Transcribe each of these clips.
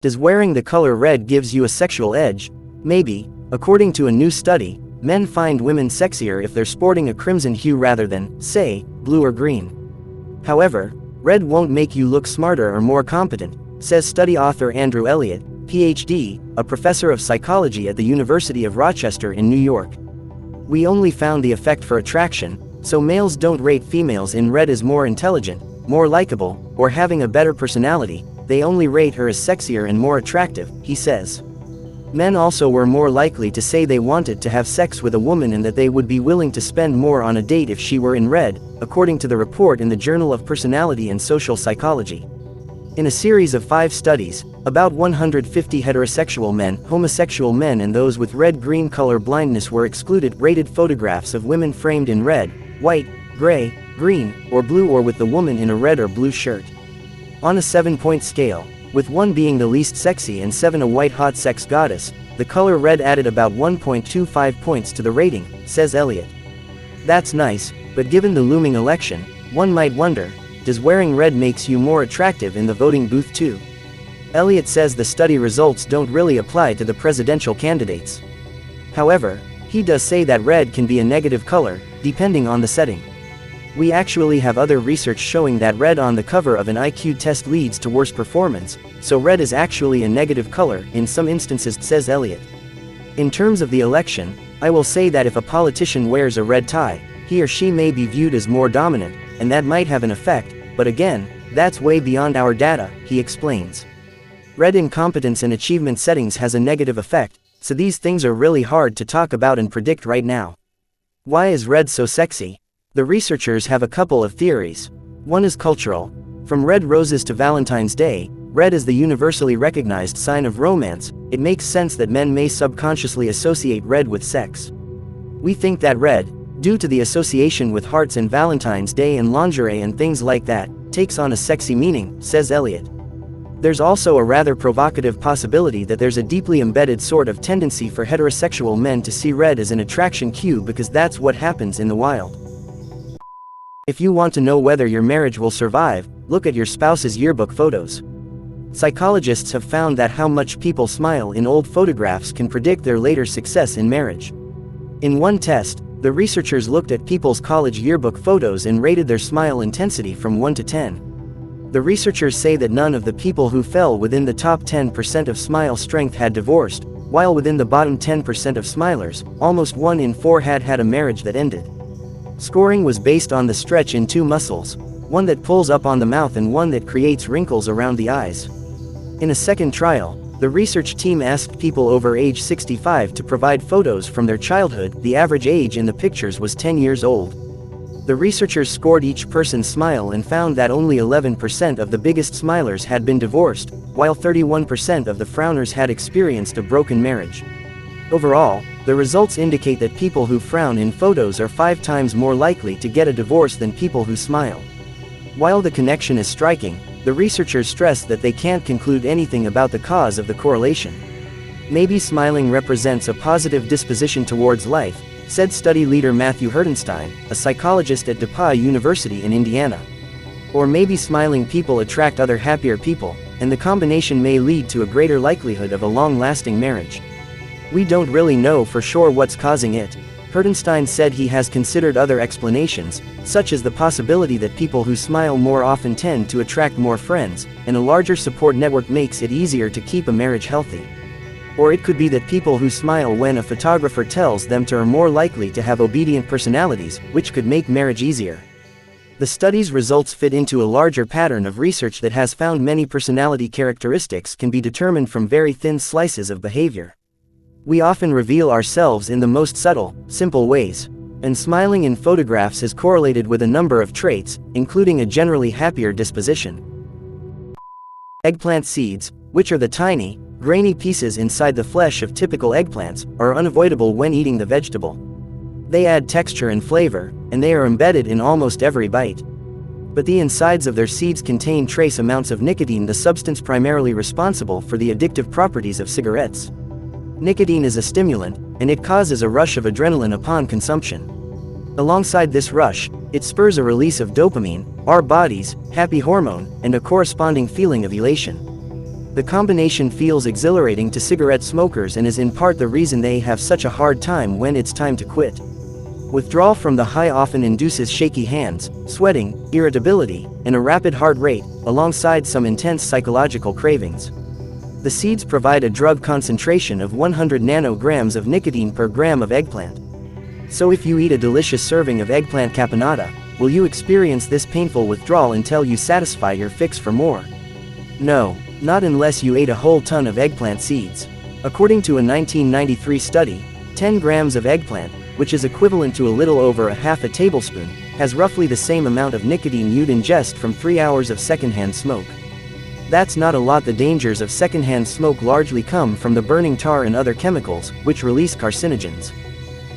Does wearing the color red gives you a sexual edge? Maybe. According to a new study, men find women sexier if they're sporting a crimson hue rather than, say, blue or green. However, red won't make you look smarter or more competent, says study author Andrew Elliott, PhD, a professor of psychology at the University of Rochester in New York. We only found the effect for attraction, so males don't rate females in red as more intelligent, more likable, or having a better personality, they only rate her as sexier and more attractive, he says. Men also were more likely to say they wanted to have sex with a woman and that they would be willing to spend more on a date if she were in red, according to the report in the Journal of Personality and Social Psychology. In a series of 5 studies, about 150 heterosexual men, homosexual men and those with red-green color blindness were excluded. Rated photographs of women framed in red, white, gray, green, or blue or with the woman in a red or blue shirt. On a 7-point scale, with 1 being the least sexy and 7 a white-hot sex goddess, the color red added about 1.25 points to the rating, says Elliott. That's nice, but given the looming election, one might wonder, does wearing red makes you more attractive in the voting booth too? Elliott says the study results don't really apply to the presidential candidates. However, he does say that red can be a negative color, depending on the setting. We actually have other research showing that red on the cover of an IQ test leads to worse performance, so red is actually a negative color in some instances, says Elliott. In terms of the election, I will say that if a politician wears a red tie, he or she may be viewed as more dominant, and that might have an effect, but again, that's way beyond our data, he explains. Red in competence and achievement settings has a negative effect, so these things are really hard to talk about and predict right now. Why is red so sexy? The researchers have a couple of theories. One is cultural. From red roses to Valentine's Day, red is the universally recognized sign of romance. It makes sense that men may subconsciously associate red with sex. We think that red, due to the association with hearts and Valentine's Day and lingerie and things like that, takes on a sexy meaning, says Elliott. There's also a rather provocative possibility that there's a deeply embedded sort of tendency for heterosexual men to see red as an attraction cue because that's what happens in the wild. If you want to know whether your marriage will survive, look at your spouse's yearbook photos. Psychologists have found that how much people smile in old photographs can predict their later success in marriage. In one test, the researchers looked at people's college yearbook photos and rated their smile intensity from 1 to 10. The researchers say that none of the people who fell within the top 10% of smile strength had divorced, while within the bottom 10% of smilers, almost 1 in 4 had had a marriage that ended. Scoring was based on the stretch in 2 muscles, one that pulls up on the mouth and one that creates wrinkles around the eyes. In a second trial, the research team asked people over age 65 to provide photos from their childhood. The average age in the pictures was 10 years old. The researchers scored each person's smile and found that only 11% of the biggest smilers had been divorced, while 31% of the frowners had experienced a broken marriage. Overall, the results indicate that people who frown in photos are 5 times more likely to get a divorce than people who smile. While the connection is striking, the researchers stress that they can't conclude anything about the cause of the correlation. Maybe smiling represents a positive disposition towards life, said study leader Matthew Hertenstein, a psychologist at DePauw University in Indiana. Or maybe smiling people attract other happier people, and the combination may lead to a greater likelihood of a long-lasting marriage. We don't really know for sure what's causing it. Hertenstein said he has considered other explanations, such as the possibility that people who smile more often tend to attract more friends, and a larger support network makes it easier to keep a marriage healthy. Or it could be that people who smile when a photographer tells them to are more likely to have obedient personalities, which could make marriage easier. The study's results fit into a larger pattern of research that has found many personality characteristics can be determined from very thin slices of behavior. We often reveal ourselves in the most subtle, simple ways, and smiling in photographs is correlated with a number of traits, including a generally happier disposition. Eggplant seeds, which are the tiny, grainy pieces inside the flesh of typical eggplants, are unavoidable when eating the vegetable. They add texture and flavor, and they are embedded in almost every bite. But the insides of their seeds contain trace amounts of nicotine, the substance primarily responsible for the addictive properties of cigarettes. Nicotine is a stimulant, and it causes a rush of adrenaline upon consumption. Alongside this rush, it spurs a release of dopamine, our body's happy hormone, and a corresponding feeling of elation. The combination feels exhilarating to cigarette smokers and is in part the reason they have such a hard time when it's time to quit. Withdrawal from the high often induces shaky hands, sweating, irritability, and a rapid heart rate, alongside some intense psychological cravings. The seeds provide a drug concentration of 100 nanograms of nicotine per gram of eggplant. So if you eat a delicious serving of eggplant caponata, will you experience this painful withdrawal until you satisfy your fix for more? No, not unless you ate a whole ton of eggplant seeds. According to a 1993 study, 10 grams of eggplant, which is equivalent to a little over a half a tablespoon, has roughly the same amount of nicotine you'd ingest from 3 hours of secondhand smoke. That's not a lot. The dangers of secondhand smoke largely come from the burning tar and other chemicals, which release carcinogens.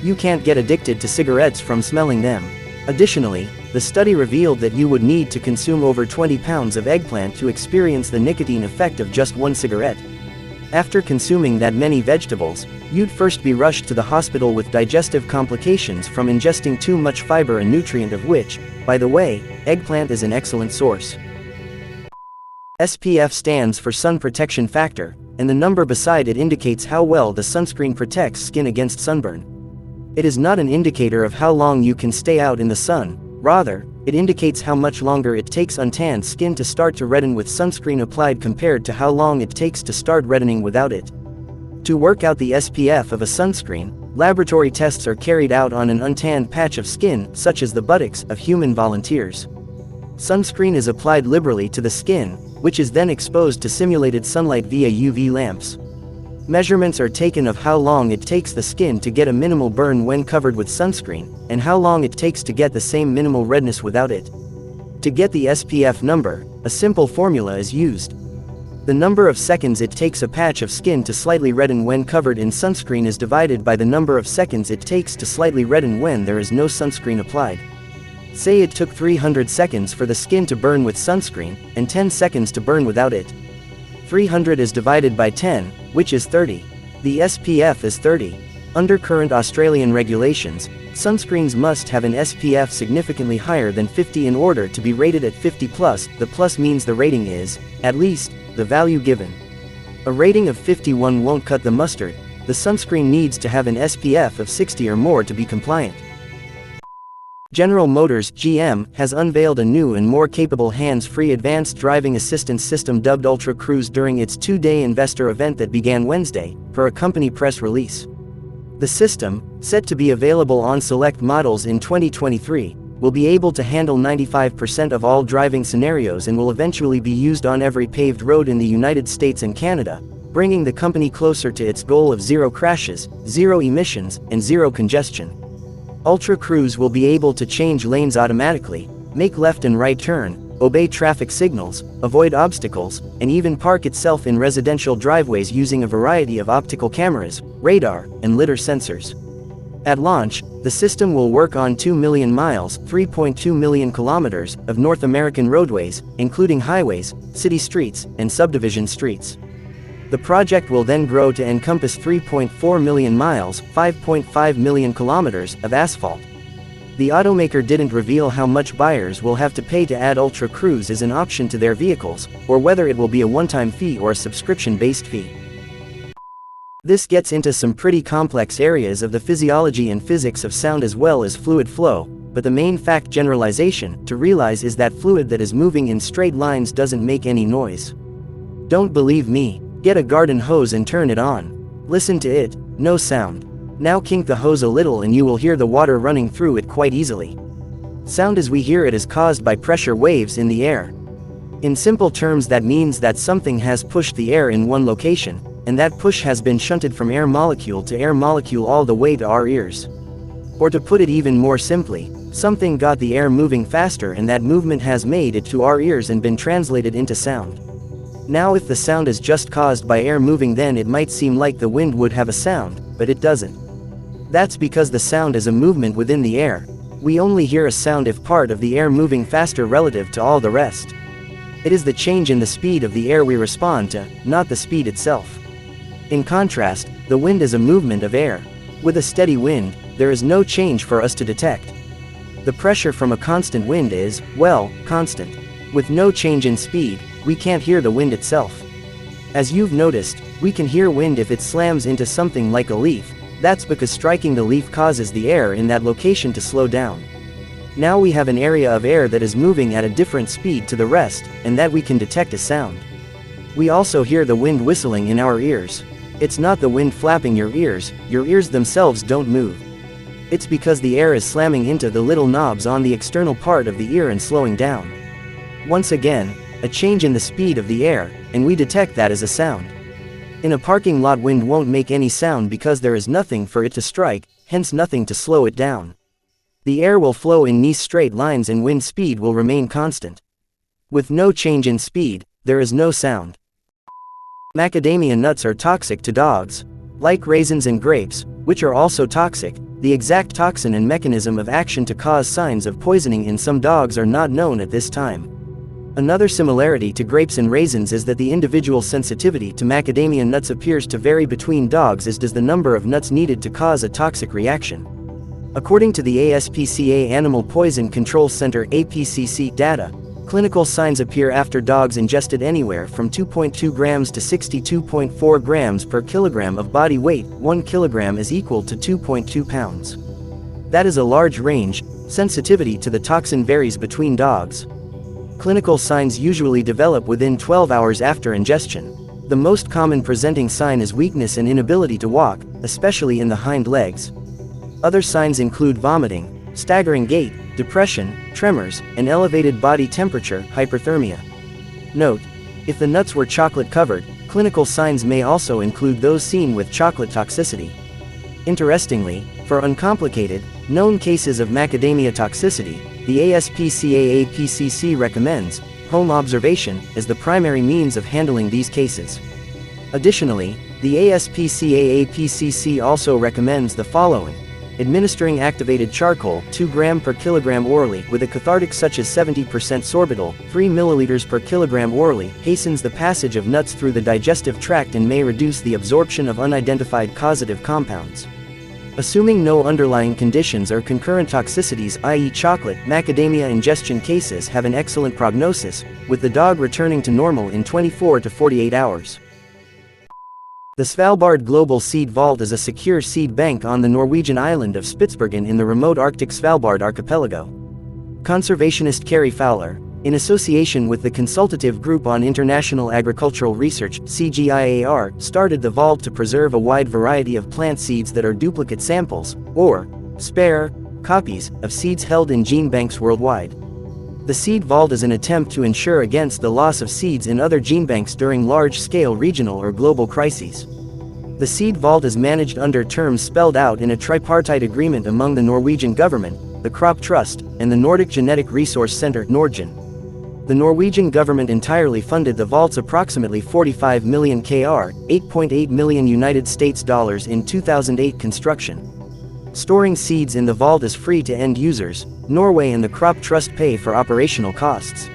You can't get addicted to cigarettes from smelling them. Additionally, the study revealed that you would need to consume over 20 pounds of eggplant to experience the nicotine effect of just one cigarette. After consuming that many vegetables, you'd first be rushed to the hospital with digestive complications from ingesting too much fiber, a nutrient of which, by the way, eggplant is an excellent source. SPF stands for sun protection factor, and the number beside it indicates how well the sunscreen protects skin against sunburn. It is not an indicator of how long you can stay out in the sun, rather, it indicates how much longer it takes untanned skin to start to redden with sunscreen applied compared to how long it takes to start reddening without it. To work out the SPF of a sunscreen, laboratory tests are carried out on an untanned patch of skin, such as the buttocks, of human volunteers. Sunscreen is applied liberally to the skin, which is then exposed to simulated sunlight via UV lamps. Measurements are taken of how long it takes the skin to get a minimal burn when covered with sunscreen, and how long it takes to get the same minimal redness without it. To get the SPF number, a simple formula is used. The number of seconds it takes a patch of skin to slightly redden when covered in sunscreen is divided by the number of seconds it takes to slightly redden when there is no sunscreen applied. Say it took 300 seconds for the skin to burn with sunscreen, and 10 seconds to burn without it. 300 is divided by 10, which is 30. The SPF is 30. Under current Australian regulations, sunscreens must have an SPF significantly higher than 50 in order to be rated at 50+. The plus means the rating is, at least, the value given. A rating of 51 won't cut the mustard. The sunscreen needs to have an SPF of 60 or more to be compliant. General Motors (GM) has unveiled a new and more capable hands-free advanced driving assistance system dubbed Ultra Cruise during its two-day investor event that began Wednesday, per a company press release. The system, set to be available on select models in 2023, will be able to handle 95% of all driving scenarios and will eventually be used on every paved road in the United States and Canada, bringing the company closer to its goal of zero crashes, zero emissions, and zero congestion. Ultra Cruise will be able to change lanes automatically, make left and right turn, obey traffic signals, avoid obstacles, and even park itself in residential driveways using a variety of optical cameras, radar, and lidar sensors. At launch, the system will work on 2 million miles (3.2 million kilometers) of North American roadways, including highways, city streets, and subdivision streets. The project will then grow to encompass 3.4 million miles (5.5 million kilometers) of asphalt. The automaker didn't reveal how much buyers will have to pay to add Ultra Cruise as an option to their vehicles, or whether it will be a one-time fee or a subscription-based fee. This gets into some pretty complex areas of the physiology and physics of sound as well as fluid flow, but the main fact generalization to realize is that fluid that is moving in straight lines doesn't make any noise. Don't believe me? Get a garden hose and turn it on. Listen to it, no sound. Now kink the hose a little and you will hear the water running through it quite easily. Sound as we hear it is caused by pressure waves in the air. In simple terms, that means that something has pushed the air in one location, and that push has been shunted from air molecule to air molecule all the way to our ears. Or to put it even more simply, something got the air moving faster and that movement has made it to our ears and been translated into sound. Now if the sound is just caused by air moving, then it might seem like the wind would have a sound, but it doesn't. That's because the sound is a movement within the air. We only hear a sound if part of the air moving faster relative to all the rest. It is the change in the speed of the air we respond to, not the speed itself. In contrast, the wind is a movement of air. With a steady wind, there is no change for us to detect. The pressure from a constant wind is, well, constant. With no change in speed, we can't hear the wind itself. As you've noticed, we can hear wind if it slams into something like a leaf. That's because striking the leaf causes the air in that location to slow down. Now we have an area of air that is moving at a different speed to the rest, and that we can detect as sound. We also hear the wind whistling in our ears. It's not the wind flapping your ears themselves don't move. It's because the air is slamming into the little knobs on the external part of the ear and slowing down. Once again, a change in the speed of the air, and we detect that as a sound. In a parking lot, wind won't make any sound because there is nothing for it to strike, hence nothing to slow it down. The air will flow in nice straight lines and wind speed will remain constant. With no change in speed, there is no sound. Macadamia nuts are toxic to dogs. Like raisins and grapes, which are also toxic, the exact toxin and mechanism of action to cause signs of poisoning in some dogs are not known at this time. Another similarity to grapes and raisins is that the individual sensitivity to macadamia nuts appears to vary between dogs, as does the number of nuts needed to cause a toxic reaction. According to the ASPCA Animal Poison Control Center (APCC) data, clinical signs appear after dogs ingested anywhere from 2.2 grams to 62.4 grams per kilogram of body weight. 1 kilogram is equal to 2.2 pounds. That is a large range. Sensitivity to the toxin varies between dogs. Clinical signs usually develop within 12 hours after ingestion. The most common presenting sign is weakness and inability to walk, especially in the hind legs. Other signs include vomiting, staggering gait, depression, tremors, and elevated body temperature, hyperthermia. Note: if the nuts were chocolate covered, clinical signs may also include those seen with chocolate toxicity. Interestingly, for uncomplicated, known cases of macadamia toxicity, the ASPCA-APCC recommends home observation as the primary means of handling these cases. Additionally, the ASPCA-APCC also recommends the following: administering activated charcoal 2 gram per kilogram orally with a cathartic such as 70% sorbitol 3 milliliters per kilogram orally hastens the passage of nuts through the digestive tract and may reduce the absorption of unidentified causative compounds. Assuming no underlying conditions or concurrent toxicities, i.e. chocolate, macadamia ingestion cases have an excellent prognosis, with the dog returning to normal in 24 to 48 hours. The Svalbard Global Seed Vault is a secure seed bank on the Norwegian island of Spitsbergen in the remote Arctic Svalbard archipelago. Conservationist Carrie Fowler, in association with the Consultative Group on International Agricultural Research (CGIAR), started the vault to preserve a wide variety of plant seeds that are duplicate samples, or spare copies, of seeds held in gene banks worldwide. The Seed Vault is an attempt to ensure against the loss of seeds in other gene banks during large-scale regional or global crises. The Seed Vault is managed under terms spelled out in a tripartite agreement among the Norwegian government, the Crop Trust, and the Nordic Genetic Resource Center (Nordgen). The Norwegian government entirely funded the vault's approximately 45 million kr, $8.8 million United States dollars in 2008 construction. Storing seeds in the vault is free to end users. Norway and the Crop Trust pay for operational costs.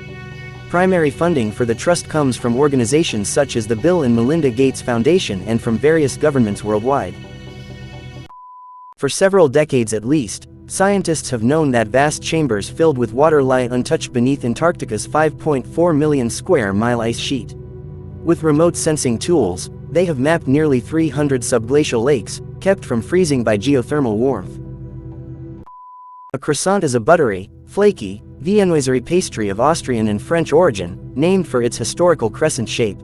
Primary funding for the trust comes from organizations such as the Bill and Melinda Gates Foundation and from various governments worldwide. For several decades at least, scientists have known that vast chambers filled with water lie untouched beneath Antarctica's 5.4 million square mile ice sheet. With remote sensing tools, they have mapped nearly 300 subglacial lakes, kept from freezing by geothermal warmth. A croissant is a buttery, flaky, viennoiserie pastry of Austrian and French origin, named for its historical crescent shape.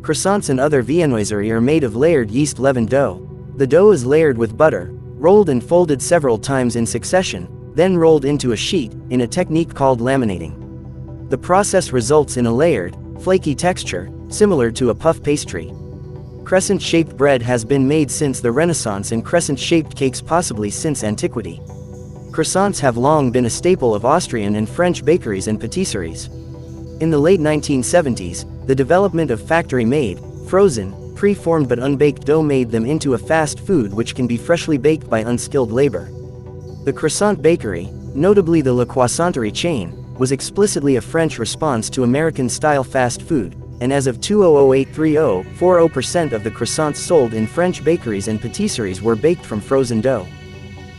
Croissants and other viennoiserie are made of layered yeast-leavened dough. The dough is layered with butter, rolled and folded several times in succession, then rolled into a sheet, in a technique called laminating. The process results in a layered, flaky texture, similar to a puff pastry. Crescent-shaped bread has been made since the Renaissance and crescent-shaped cakes possibly since antiquity. Croissants have long been a staple of Austrian and French bakeries and patisseries. In the late 1970s, the development of factory-made, frozen, pre-formed but unbaked dough made them into a fast food which can be freshly baked by unskilled labor. The croissant bakery, notably the La Croissanterie chain, was explicitly a French response to American-style fast food, and as of 2008-30, 40% of the croissants sold in French bakeries and patisseries were baked from frozen dough.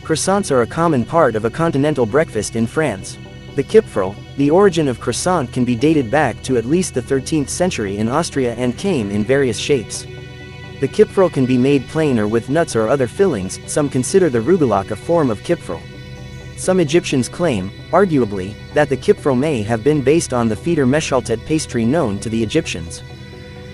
Croissants are a common part of a continental breakfast in France. The Kipferl, the origin of croissant, can be dated back to at least the 13th century in Austria and came in various shapes. The Kipferl can be made plain or with nuts or other fillings. Some consider the rugelach a form of Kipferl. Some Egyptians claim, arguably, that the Kipferl may have been based on the Feder Meshaltet pastry known to the Egyptians.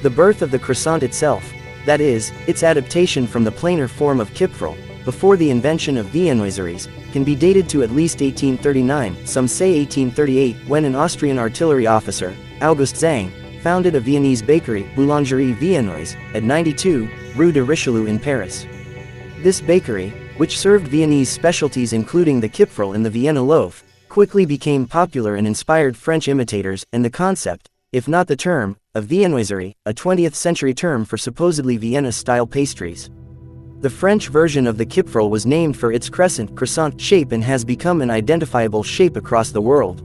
The birth of the croissant itself, that is, its adaptation from the plainer form of Kipferl, before the invention of viennoiseries, can be dated to at least 1839, some say 1838, when an Austrian artillery officer, August Zang, founded a Viennese bakery, Boulangerie Viennoise, at 92, Rue de Richelieu in Paris. This bakery, which served Viennese specialties including the Kipferl and the Vienna loaf, quickly became popular and inspired French imitators, and the concept, if not the term, of viennoiserie, a 20th century term for supposedly Vienna-style pastries. The French version of the Kipferl was named for its crescent croissant shape and has become an identifiable shape across the world.